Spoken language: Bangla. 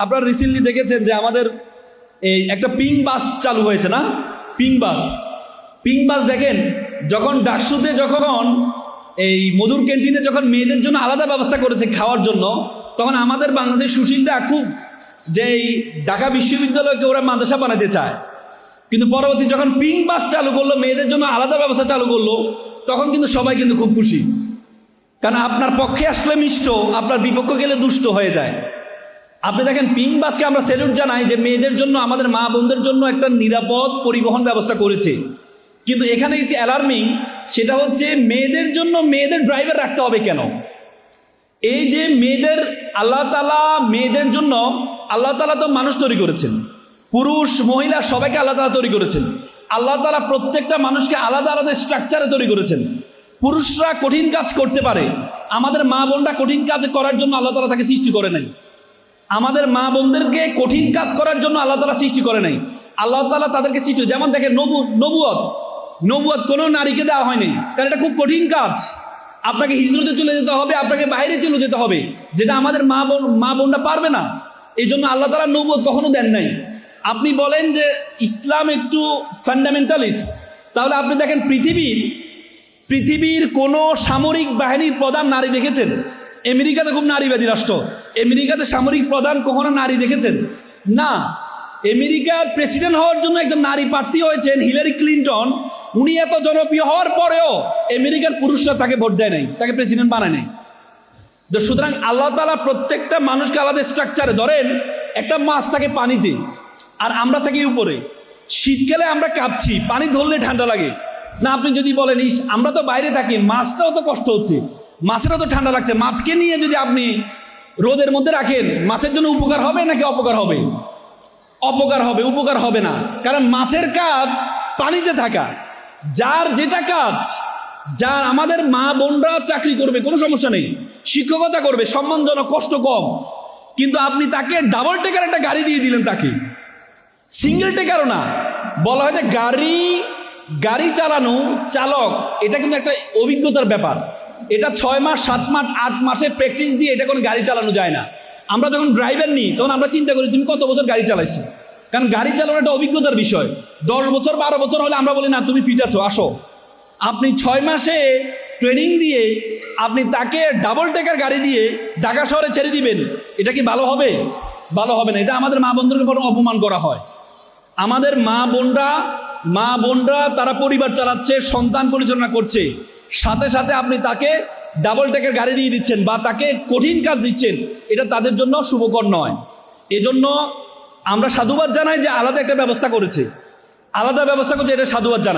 আপনারা রিসেন্টলি দেখেছেন যে আমাদের এই একটা পিং বাস চালু হয়েছে না, পিং বাস দেখেন, যখন ডাকসুতে যখন এই মধুর ক্যান্টিনে যখন মেয়েদের জন্য আলাদা ব্যবস্থা করেছে খাওয়ার জন্য, তখন আমাদের বাংলাদেশ সুশীলরা খুব যে এই ঢাকা বিশ্ববিদ্যালয়কে ওরা মাদ্রাসা বানাতে চায়, কিন্তু পরবর্তী যখন পিং বাস চালু করলো, মেয়েদের জন্য আলাদা ব্যবস্থা চালু করলো, তখন কিন্তু সবাই কিন্তু খুব খুশি। কারণ আপনার পক্ষে আসলে মিষ্ট, আপনার বিপক্ষে গেলে দুষ্ট হয়ে যায়। আপনি দেখেন পিং বাসকে আমরা স্যালুট জানাই যে মেয়েদের জন্য, আমাদের মা বোনদের জন্য একটা নিরাপদ পরিবহন ব্যবস্থা করেছে। কিন্তু এখানে একটি অ্যালার্মিং, সেটা হচ্ছে মেয়েদের জন্য মেয়েদের ড্রাইভার রাখতে হবে কেন? এই যে মেয়েদের আল্লাহ তাআলা মেয়েদের জন্য, আল্লাহ তাআলা তো মানুষ তৈরি করেছেন, পুরুষ মহিলা সবাইকে আল্লাহ তাআলা তৈরি করেছেন। আল্লাহ তাআলা প্রত্যেকটা মানুষকে আলাদা আলাদা স্ট্রাকচারে তৈরি করেছেন। পুরুষরা কঠিন কাজ করতে পারে, আমাদের মা বোনরা কঠিন কাজ করার জন্য আল্লাহ তাআলা তাকে সৃষ্টি করে নাই। আমাদের মা বোনদেরকে কঠিন কাজ করার জন্য আল্লাহ তাআলা সৃষ্টি করে নাই। আল্লাহ তাআলা তাদেরকে সৃষ্টি, যেমন দেখেন নবুয়ত কোনো নারীকে দেওয়া হয়নি, কারণ এটা খুব কঠিন কাজ। আপনাকে হিজরতে চলে যেতে হবে, আপনাকে বাইরে চলে যেতে হবে, যেটা আমাদের মা বোনরা পারবে না। এই জন্য আল্লাহ তাআলা নবুয়ত কখনো দেন নাই। আপনি বলেন যে ইসলাম একটু ফান্ডামেন্টালিস্ট, তাহলে আপনি দেখেন পৃথিবীর কোনো সামরিক বাহিনীর প্রধান নারী দেখেছেন? আমেরিকাতে খুব নারীবাদী রাষ্ট্র, আমেরিকাতে সামরিক প্রধান কখনো নারী দেখেছেন? না। আমেরিকার প্রেসিডেন্ট হওয়ার জন্য একজন নারী প্রার্থী হয়েছেন, হিলারি ক্লিন্টন। উনি এত জনপ্রিয় হওয়ার পরেও আমেরিকার পুরুষরা তাকে ভোট দেয় নাই, তাকে প্রেসিডেন্ট বানায় নাই। তো সুতরাং আল্লাহ তাআলা প্রত্যেকটা মানুষকে আলাদা স্ট্রাকচারে, ধরেন একটা মাছ থাকে পানিতে আর আমরা থাকি উপরে। শীতকালে আমরা কাঁপছি, পানি ধরলে ঠান্ডা লাগে না। আপনি যদি বলেন আমরা তো বাইরে থাকি, মাছটাও তো কষ্ট হচ্ছে, মাছেরও তো ঠান্ডা লাগছে, মাছকে নিয়ে যদি আপনি রোদের মধ্যে রাখেন, মাছের জন্য উপকার হবে নাকি অপকার হবে? অপকার হবে, উপকার হবে না। কারণ মাছের কাজ পানিতে থাকা, যার যেটা কাজ, যার আমাদের মা বোনরা চাকরি করবে কোনো সমস্যা নেই, শিক্ষকতা করবে সম্মানজনক, কষ্ট কম, কিন্তু আপনি তাকে ডাবল টেকার একটা গাড়ি দিয়ে দিলেন, তাকে সিঙ্গেল টেকারও না। বলা হয় যে গাড়ি চালানো চালক এটা কিন্তু একটা অভিজ্ঞতার ব্যাপার। এটা 6 মাস 7 মাস 8 মাসের প্র্যাকটিস দিয়ে এটা কোনো গাড়ি চালানো যায় না। আমরা যখন ড্রাইভার নিই তখন আমরা চিন্তা করি তুমি কত বছর গাড়ি চালাইছো, কারণ গাড়ি চালানো একটা অভিজ্ঞতার বিষয়। 10 বছর 12 বছর হলে আমরা বলি না তুমি ফিট আছো, আসো। আপনি 6 মাসে ট্রেনিং দিয়ে আপনি তাকে ডাবল টেকার গাড়ি দিয়ে ঢাকা শহরে ছেড়ে দিবেন, এটা কি ভালো হবে? ভালো হবে না। এটা আমাদের মা বোনদেরকে বরং অপমান করা হয়। আমাদের মা বোনরা তারা পরিবার চালাচ্ছে, সন্তান পরিচালনা করছে, সাথে সাথে আপনি তাকে ডাবল টেকের গাড়ি দিয়ে দিচ্ছেন বা তাকে কঠিন কাজ দিচ্ছেন, এটা তাদের জন্য শুভকর নয়। এজন্য আমরা সাধুবাদ জানাই যে আলাদা একটা ব্যবস্থা করেছে, এটা সাধুবাদ জানাই।